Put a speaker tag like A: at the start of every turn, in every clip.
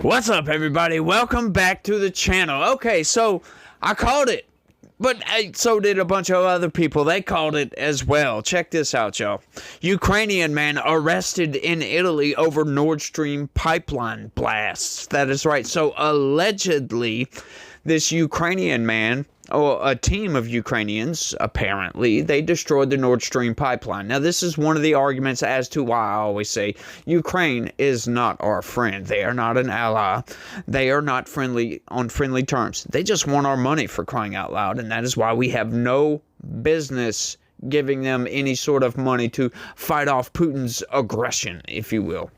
A: What's up, everybody? Welcome back to the channel. Okay, so I called it, but so did a bunch of other people. They called it as well. Check this out, y'all. Ukrainian man arrested in Italy over Nord Stream pipeline blasts. That is right. So allegedly, this Ukrainian man, or a team of Ukrainians, apparently, they destroyed the Nord Stream pipeline. Now, this is one of the arguments as to why I always say Ukraine is not our friend. They are not an ally. They are not friendly on friendly terms. They just want our money, for crying out loud, and that is why we have no business giving them any sort of money to fight off Putin's aggression, if you will.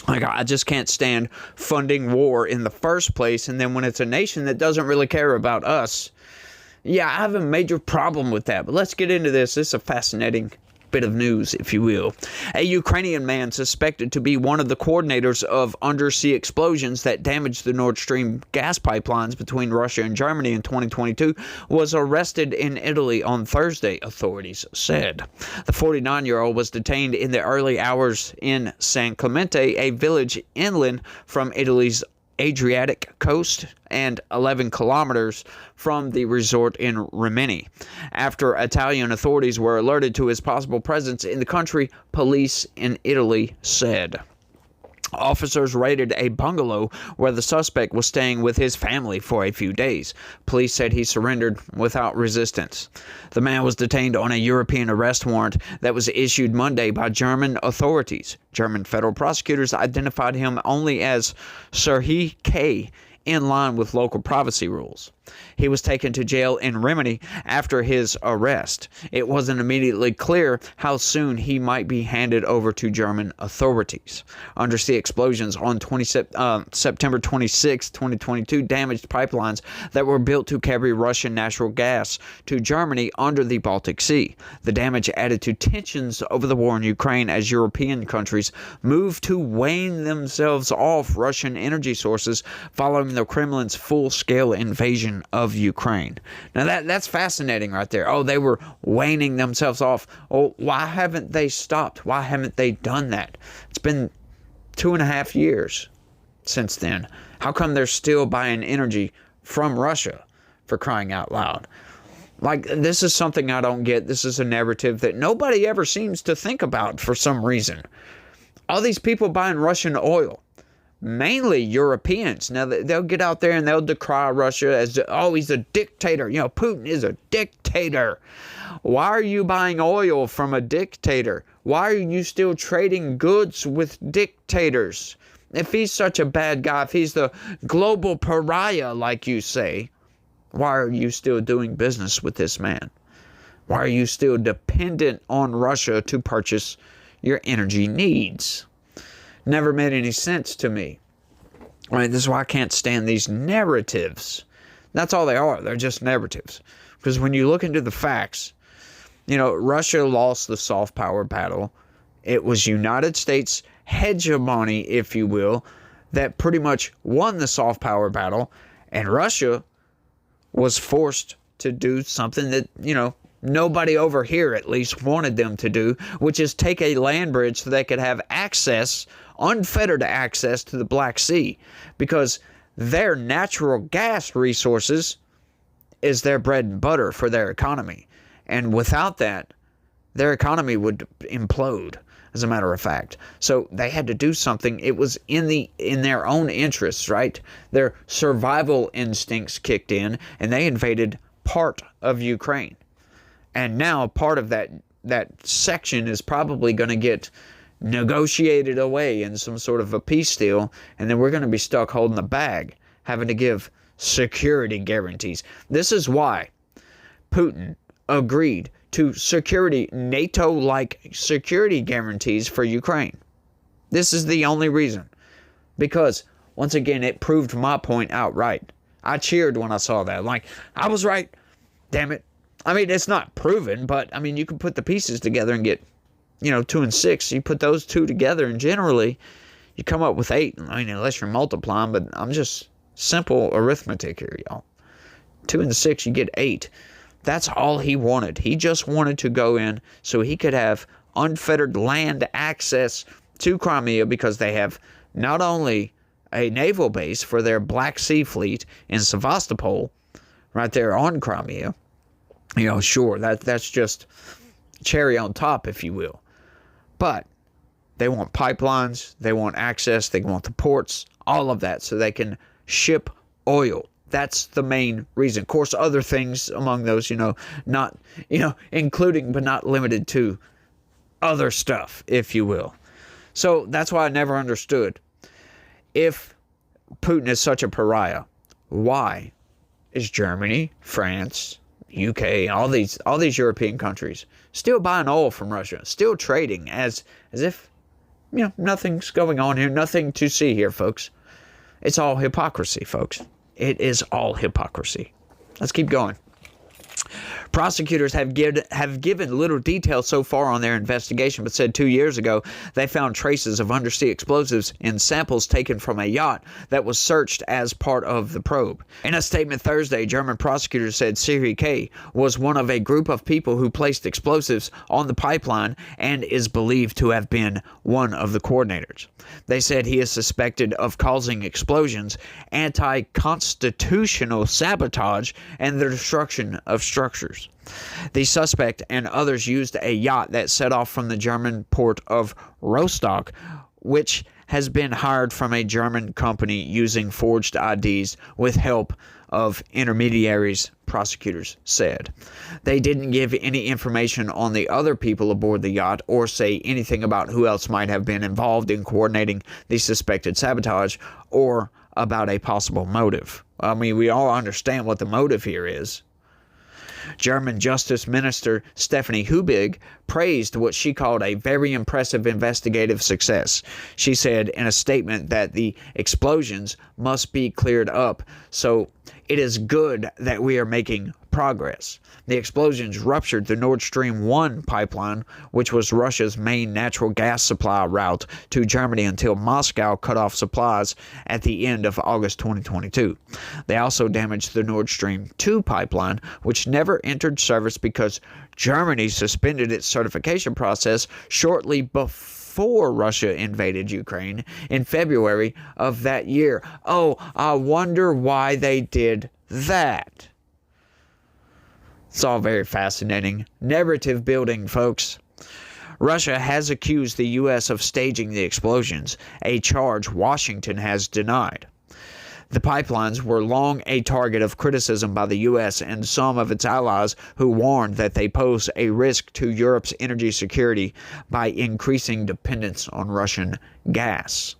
A: Like, I just can't stand funding war in the first place, and then when it's a nation that doesn't really care about us, yeah, I have a major problem with that. But let's get into this. This is a fascinating bit of news, if you will. A Ukrainian man suspected to be one of the coordinators of undersea explosions that damaged the Nord Stream gas pipelines between Russia and Germany in 2022 was arrested in Italy on Thursday, authorities said. The 49-year-old was detained in the early hours in San Clemente, a village inland from Italy's Adriatic coast and 11 kilometers from the resort in Rimini. After Italian authorities were alerted to his possible presence in the country, police in Italy said. Officers raided a bungalow where the suspect was staying with his family for a few days. Police said he surrendered without resistance. The man was detained on a European arrest warrant that was issued Monday by German authorities. German federal prosecutors identified him only as Serhiy K., in line with local privacy rules. He was taken to jail in Rimini after his arrest. It wasn't immediately clear how soon he might be handed over to German authorities. Undersea explosions on September 26, 2022 damaged pipelines that were built to carry Russian natural gas to Germany under the Baltic Sea. The damage added to tensions over the war in Ukraine as European countries moved to wean themselves off Russian energy sources following the Kremlin's full-scale invasion of Ukraine. Now that's fascinating right there. Oh, they were waning themselves off. Oh, why haven't they stopped? Why haven't they done that? It's been 2.5 years since then. How come they're still buying energy from Russia, for crying out loud? Like, this is something I don't get. This is a narrative that nobody ever seems to think about for some reason. All these people buying Russian oil, mainly Europeans. Now, they'll get out there and they'll decry Russia as, oh, he's a dictator. You know, Putin is a dictator. Why are you buying oil from a dictator? Why are you still trading goods with dictators? If he's such a bad guy, if he's the global pariah, like you say, why are you still doing business with this man? Why are you still dependent on Russia to purchase your energy needs? Never made any sense to me. I mean, this is why I can't stand these narratives. That's all they are. They're just narratives. Because when you look into the facts, you know, Russia lost the soft power battle. It was United States hegemony, if you will, that pretty much won the soft power battle. And Russia was forced to do something that, you know, nobody over here at least wanted them to do, which is take a land bridge so they could have access, unfettered access to the Black Sea, because their natural gas resources is their bread and butter for their economy. And without that, their economy would implode, as a matter of fact. So they had to do something. It was in their own interests, right? Their survival instincts kicked in, and they invaded part of Ukraine. And now part of that section is probably going to get negotiated away in some sort of a peace deal, and then we're going to be stuck holding the bag, having to give security guarantees. This is why Putin agreed to NATO-like security guarantees for Ukraine. This is the only reason. Because, once again, it proved my point outright. I cheered when I saw that. Like, I was right. Damn it. I mean, it's not proven, but, I mean, you can put the pieces together and get, 2 and 6. You put those two together, and generally, you come up with 8. I mean, unless you're multiplying, but I'm just simple arithmetic here, y'all. 2 and 6, you get 8. That's all he wanted. He just wanted to go in so he could have unfettered land access to Crimea, because they have not only a naval base for their Black Sea Fleet in Sevastopol, right there on Crimea. Sure, that's just cherry on top, if you will. But they want pipelines, they want access, they want the ports, all of that, so they can ship oil. That's the main reason. Of course, other things among those, not, including but not limited to other stuff, if you will. So that's why I never understood, if Putin is such a pariah, why is Germany, France, UK, all these European countries still buying oil from Russia, still trading as if nothing's going on here, nothing to see here, folks. It's all hypocrisy, folks. It is all hypocrisy. Let's keep going. Prosecutors have given little detail so far on their investigation, but said 2 years ago they found traces of undersea explosives in samples taken from a yacht that was searched as part of the probe. In a statement Thursday, German prosecutors said Siri K was one of a group of people who placed explosives on the pipeline and is believed to have been one of the coordinators. They said he is suspected of causing explosions, anti-constitutional sabotage, and the destruction of structures. The suspect and others used a yacht that set off from the German port of Rostock, which has been hired from a German company using forged IDs with help of intermediaries, prosecutors said. They didn't give any information on the other people aboard the yacht or say anything about who else might have been involved in coordinating the suspected sabotage or about a possible motive. I mean, we all understand what the motive here is. German Justice Minister Stephanie Hubig praised what she called a very impressive investigative success. She said in a statement that the explosions must be cleared up, so it is good that we are making progress. The explosions ruptured the Nord Stream 1 pipeline, which was Russia's main natural gas supply route to Germany until Moscow cut off supplies at the end of August 2022. They also damaged the Nord Stream 2 pipeline, which never entered service because Germany suspended its certification process shortly before Russia invaded Ukraine in February of that year. Oh, I wonder why they did that. It's all very fascinating. Narrative building, folks. Russia has accused the U.S. of staging the explosions, a charge Washington has denied. The pipelines were long a target of criticism by the U.S. and some of its allies, who warned that they pose a risk to Europe's energy security by increasing dependence on Russian gas.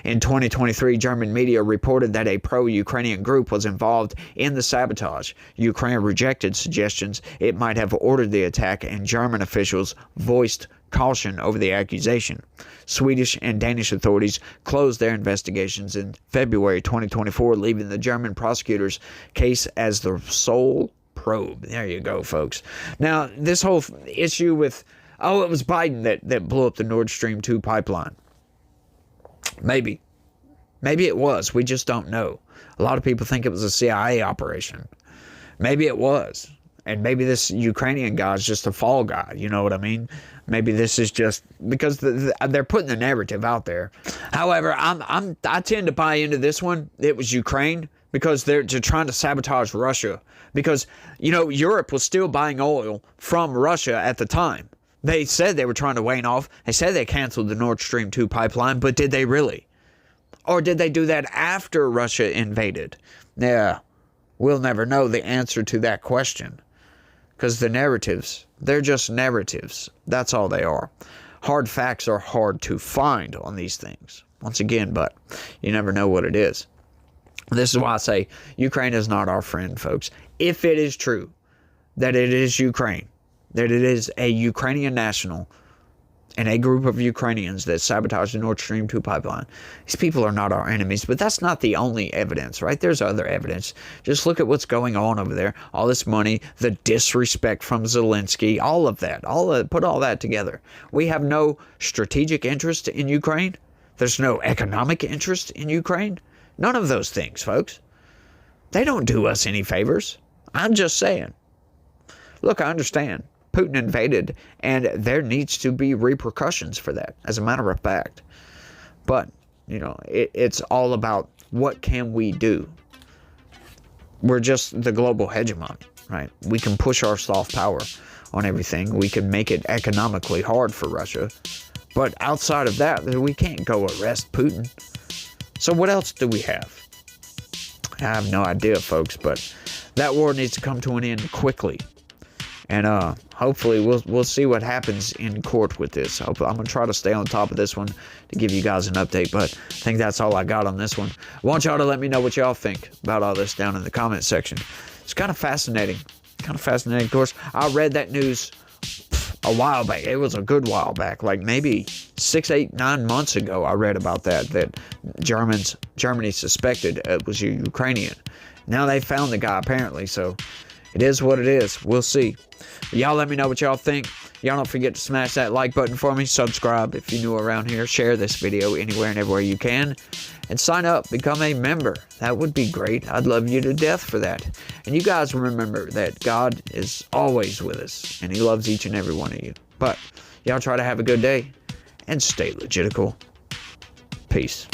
A: In 2023, German media reported that a pro-Ukrainian group was involved in the sabotage. Ukraine rejected suggestions it might have ordered the attack, and German officials voiced caution over the accusation. Swedish and Danish authorities closed their investigations in February 2024, leaving the German prosecutors' case as the sole probe. There you go, folks. Now, this whole issue with, it was Biden that blew up the Nord Stream 2 pipeline. Maybe it was. We just don't know. A lot of people think it was a CIA operation. Maybe it was. And maybe this Ukrainian guy is just a fall guy. You know what I mean? Maybe this is just because they're putting the narrative out there. However, I tend to buy into this one. It was Ukraine because they're trying to sabotage Russia. Because, Europe was still buying oil from Russia at the time. They said they were trying to wane off. They said they canceled the Nord Stream 2 pipeline, but did they really? Or did they do that after Russia invaded? Yeah, we'll never know the answer to that question. Because the narratives, they're just narratives. That's all they are. Hard facts are hard to find on these things. Once again, but you never know what it is. This is why I say Ukraine is not our friend, folks. If it is true that it is Ukraine, that it is a Ukrainian national and a group of Ukrainians that sabotaged the Nord Stream 2 pipeline, these people are not our enemies. But that's not the only evidence, right? There's other evidence. Just look at what's going on over there. All this money, the disrespect from Zelensky, all of that. Put all that together. We have no strategic interest in Ukraine. There's no economic interest in Ukraine. None of those things, folks. They don't do us any favors. I'm just saying. Look, I understand. Putin invaded, and there needs to be repercussions for that, as a matter of fact. But it's all about what can we do. We're just the global hegemon, right? We can push our soft power on everything. We can make it economically hard for Russia. But outside of that, we can't go arrest Putin. So what else do we have? I have no idea, folks, but that war needs to come to an end quickly. And hopefully we'll see what happens in court with this. I'm going to try to stay on top of this one to give you guys an update, but I think that's all I got on this one. I want y'all to let me know what y'all think about all this down in the comment section. It's kind of fascinating. Of course, I read that news a while back. It was a good while back, like maybe 6, 8, 9 months ago. I read about that Germany suspected it was a Ukrainian. Now they found the guy apparently, so it is what it is. We'll see. But y'all let me know what y'all think. Y'all don't forget to smash that like button for me. Subscribe if you're new around here. Share this video anywhere and everywhere you can. And sign up. Become a member. That would be great. I'd love you to death for that. And you guys remember that God is always with us. And he loves each and every one of you. But y'all try to have a good day. And stay legitical. Peace.